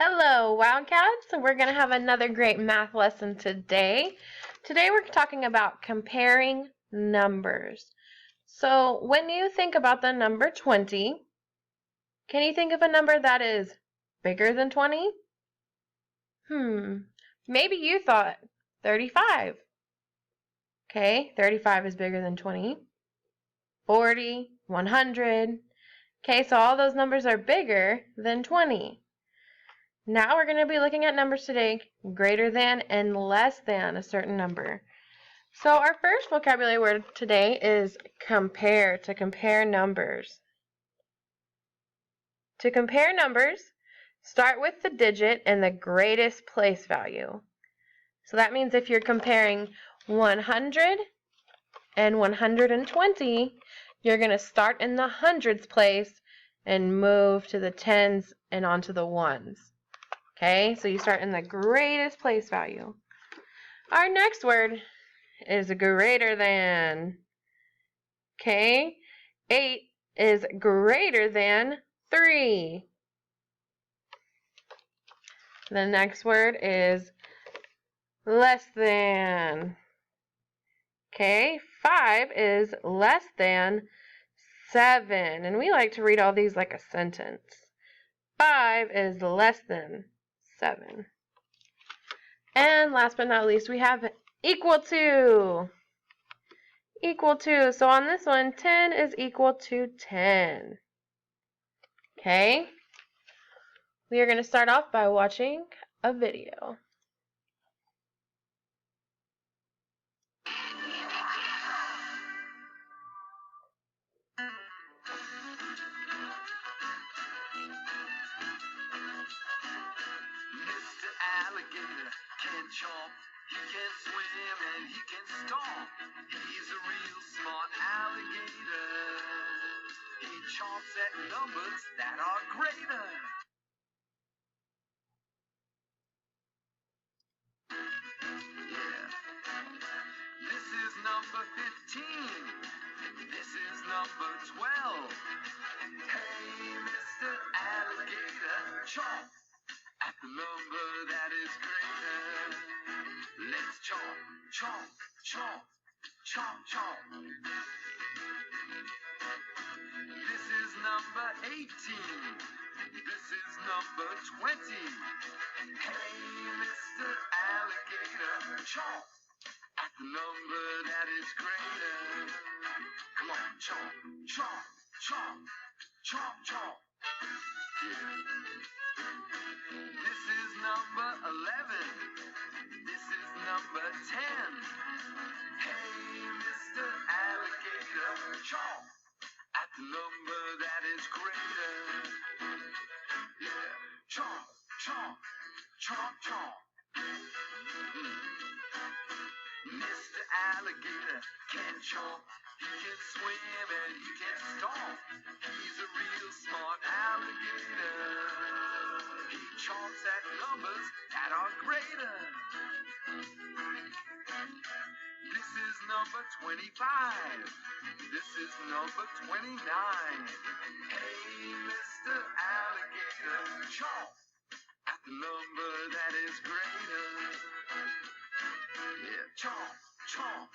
Hello, Wildcats. So we're going to have another great math lesson today. Today we're talking about comparing numbers. So when you think about the number 20, can you think of a number that is bigger than 20? Maybe you thought 35. Okay, 35 is bigger than 20. 40, 100. Okay, so all those numbers are bigger than 20. Now we're going to be looking at numbers today greater than and less than a certain number. So our first vocabulary word today is compare, to compare numbers. To compare numbers, start with the digit and the greatest place value. So that means if you're comparing 100 and 120, you're going to start in the hundreds place and move to the tens and onto the ones. Okay, so you start in the greatest place value. Our next word is greater than. Okay, 8 is greater than 3. The next word is less than. Okay, 5 is less than 7. And we like to read all these like a sentence. 5 is less than 7. And last but not least, we have equal to. Equal to. So on this one, 10 is equal to 10. Okay? We are going to start off by watching a video. Mr. Alligator can chomp, he can swim, and he can stomp. He's a real smart alligator. He chomps at numbers that are greater. Yeah. This is number 15. This is number 12. Hey, Mr. Alligator, chomp at the number that is greater. Let's chomp, chomp, chomp, chomp, chomp. This is number 18. This is number 20. Hey, Mr. Alligator, chomp at the number that is greater. Come on, chomp, chomp, chomp, chomp, chomp. Yeah. This is number 11. This is number 10. Hey, Mr. Alligator, chomp at the number that is greater. Yeah. Chomp, chomp, chomp, chomp. Mr. Alligator can chomp, he can swim, and he can stomp. He's a real smart alligator. He chomps at numbers that are greater. This is number 25. This is number 29. Hey, Mr. Alligator, chomp at the number that is greater. Yeah, chomp, chomp,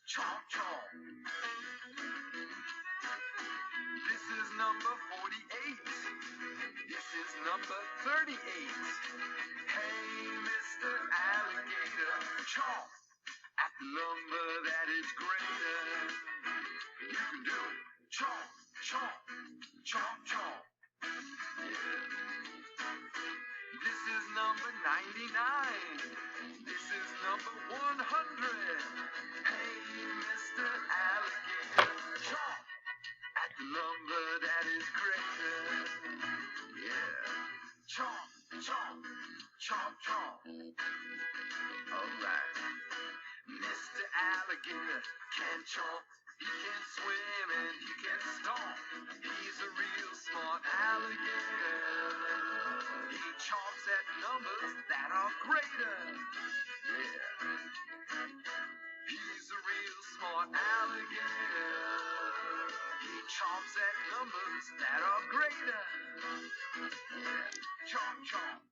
chomp, chomp. This is number 48. This is number 38. Hey, Mr. Alligator, chomp at the number that is greater. You can do it. Chomp, chomp, chomp, chomp. Yeah. This is number 99. This is number 100. Hey, Mr. Alligator, chomp at the number that is greater. Yeah. Chomp, chomp, chomp, chomp. Alright. Mr. Alligator can chomp, he can swim, and he can stomp. He's a real smart alligator. He chomps at numbers that are greater. Yeah. He's a real smart alligator. He chomps at numbers that are greater. Yeah. Chomp, chomp.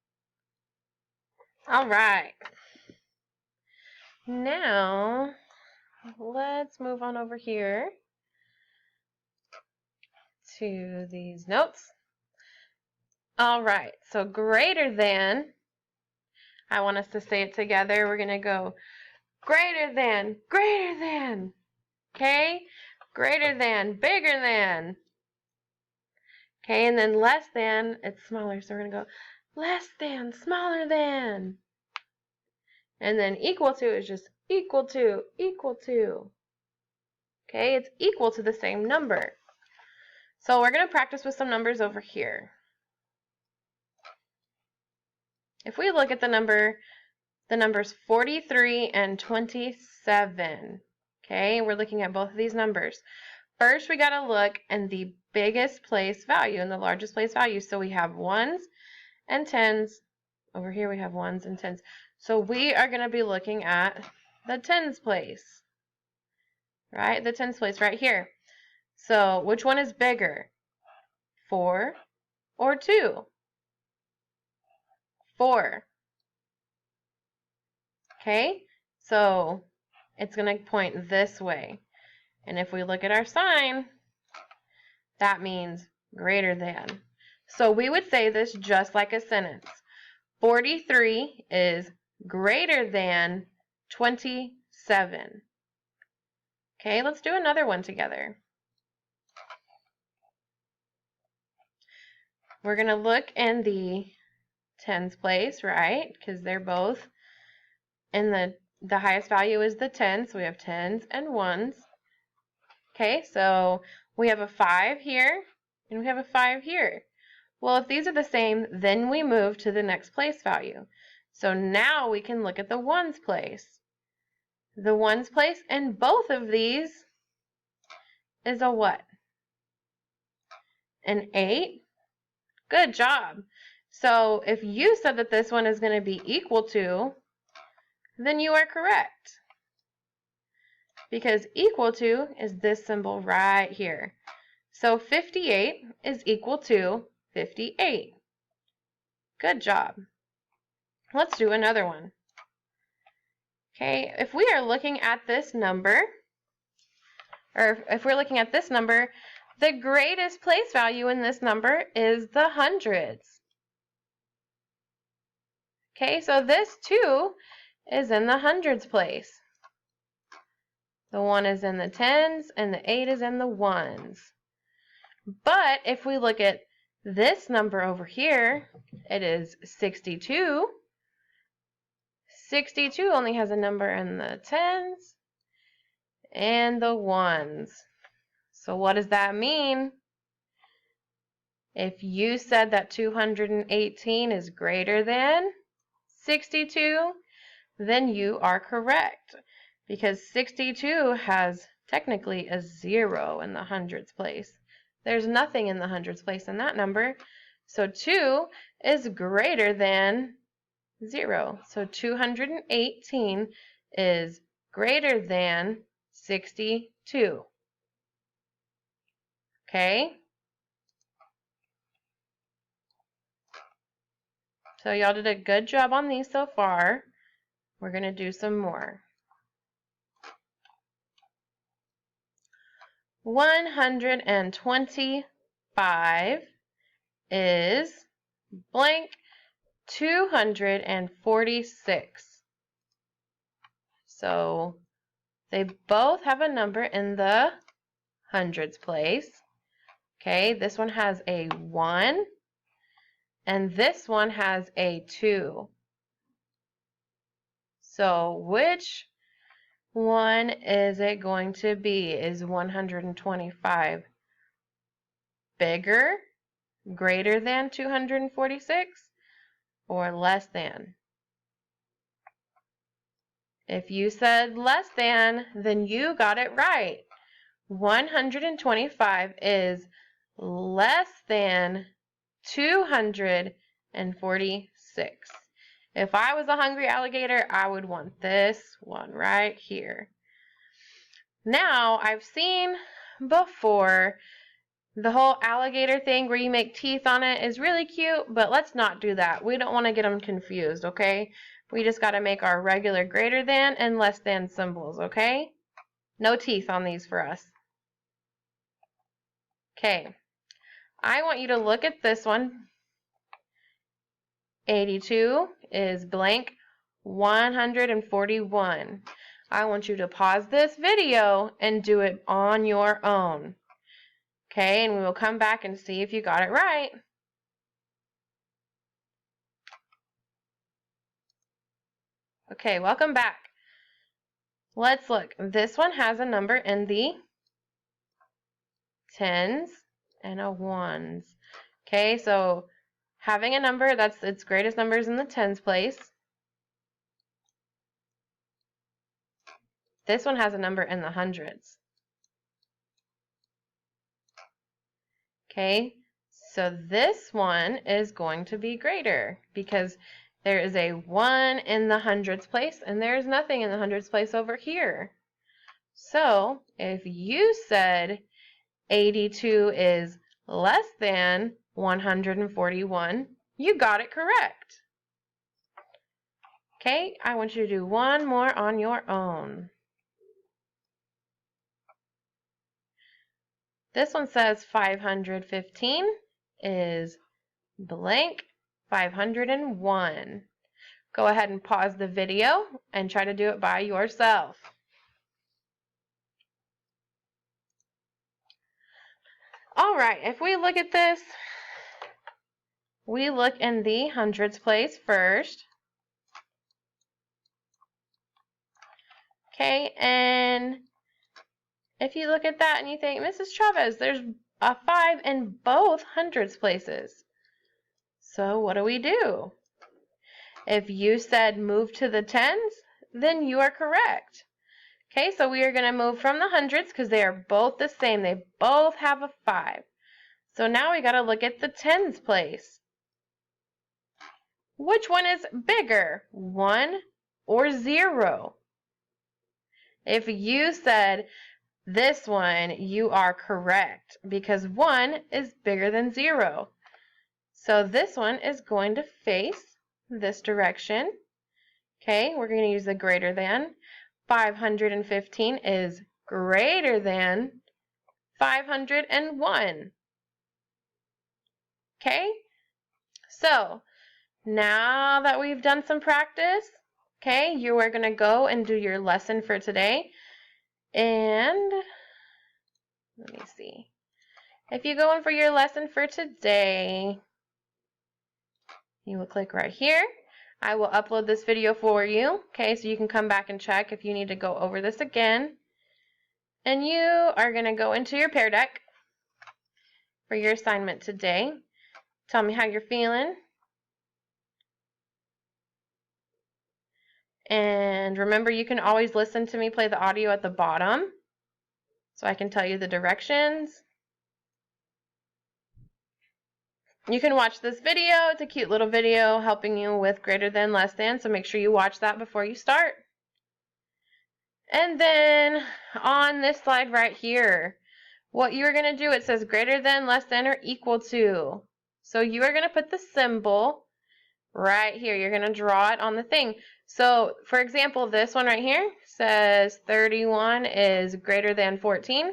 All right. Now, let's move on over here to these notes. All right, so greater than, I want us to say it together. We're going to go greater than, okay? Greater than, bigger than. Okay, and then less than, it's smaller, so we're going to go less than, smaller than. And then equal to is just equal to, equal to. Okay, it's equal to the same number. So we're going to practice with some numbers over here. If we look at the numbers 43 and 27, okay, we're looking at both of these numbers. First, we got to look in the biggest place value and the largest place value. So we have ones and tens. Over here we have ones and tens. So we are going to be looking at the tens place, right? The tens place right here. So which one is bigger, 4 or 2? 4. Okay, so it's going to point this way. And if we look at our sign, that means greater than. So we would say this just like a sentence. 43 is greater than 27. Okay, let's do another one together. We're going to look in the tens place, right? Because they're both in the highest value is the 10, so we have tens and ones. Okay, so we have a 5 here, and we have a 5 here. Well, if these are the same, then we move to the next place value. So now we can look at the ones place. The ones place in both of these is a what? An 8? Good job. So if you said that this one is going to be equal to, then you are correct. Because equal to is this symbol right here. So 58 is equal to 58. Good job. Let's do another one. Okay, if we are looking at this number, or if we're looking at this number, the greatest place value in this number is the hundreds. Okay, so this 2 is in the hundreds place. The 1 is in the tens, and the 8 is in the ones. But if we look at this number over here, it is 62. 62 only has a number in the tens and the ones. So what does that mean? If you said that 218 is greater than 62, then you are correct, because 62 has technically a 0 in the hundreds place. There's nothing in the hundreds place in that number. So 2 is greater than 0. So 218 is greater than 62. Okay? So y'all did a good job on these so far. We're going to do some more. 125 is blank 246. So they both have a number in the hundreds place. Okay, this one has a 1 and this one has a 2. So which one is it going to be? Is 125 bigger, greater than 246, or less than? If you said less than, then you got it right. 125 is less than 246. If I was a hungry alligator, I would want this one right here. Now, I've seen before The whole alligator thing where you make teeth on it is really cute, but let's not do that. We don't want to get them confused, okay? We just got to make our regular greater than and less than symbols, okay? No teeth on these for us. Okay. I want you to look at this one. 82 is blank 141. I want you to pause this video and do it on your own. Okay, and we will come back and see if you got it right. Okay, welcome back. Let's look. This one has a number in the tens and a ones. Okay, so having a number that's its greatest number is in the tens place. This one has a number in the hundreds. Okay, so this one is going to be greater because there is a 1 in the hundreds place and there is nothing in the hundreds place over here. So if you said 82 is less than 141, you got it correct. Okay, I want you to do one more on your own. This one says 515 is blank 501. Go ahead and pause the video and try to do it by yourself. All right, if we look at this, we look in the hundreds place first. Okay, and if you look at that and you think, Mrs. Chavez, there's a 5 in both hundreds places. So what do? If you said move to the tens, then you are correct. Okay, so we are going to move from the hundreds because they are both the same. They both have a 5. So now we got to look at the tens place. Which one is bigger, 1 or 0? If you said this one, you are correct because 1 is bigger than 0. So this one is going to face this direction. Okay, we're going to use the greater than. 515 is greater than 501. Okay, so now that we've done some practice, okay, you are going to go and do your lesson for today. And let me see. If you go in for your lesson for today, you will click right here. I will upload this video for you, okay, so you can come back and check if you need to go over this again. And you are going to go into your Pear Deck for your assignment today. Tell me how you're feeling. And remember, you can always listen to me play the audio at the bottom so I can tell you the directions. You can watch this video. It's a cute little video helping you with greater than, less than, so make sure you watch that before you start. And then on this slide right here, what you're going to do, it says greater than, less than, or equal to. So you are going to put the symbol right here. You're going to draw it on the thing. So, for example, this one right here says 31 is greater than 14.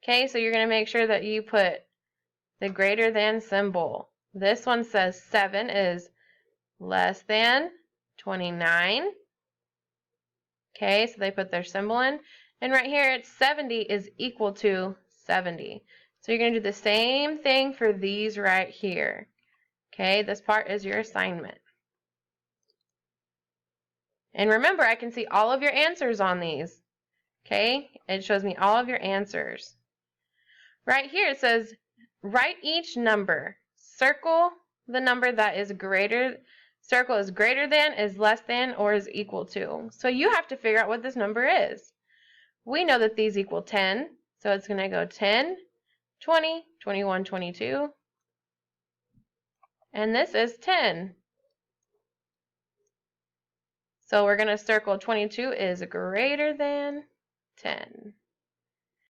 Okay, so you're going to make sure that you put the greater than symbol. This one says 7 is less than 29. Okay, so they put their symbol in. And right here, it's 70 is equal to 70. So you're going to do the same thing for these right here. Okay, this part is your assignment. And remember, I can see all of your answers on these. Okay, it shows me all of your answers. Right here, it says, write each number. Circle the number that is greater. Circle is greater than, is less than, or is equal to. So you have to figure out what this number is. We know that these equal 10. So it's going to go 10, 20, 21, 22. And this is 10. So we're going to circle 22 is greater than 10.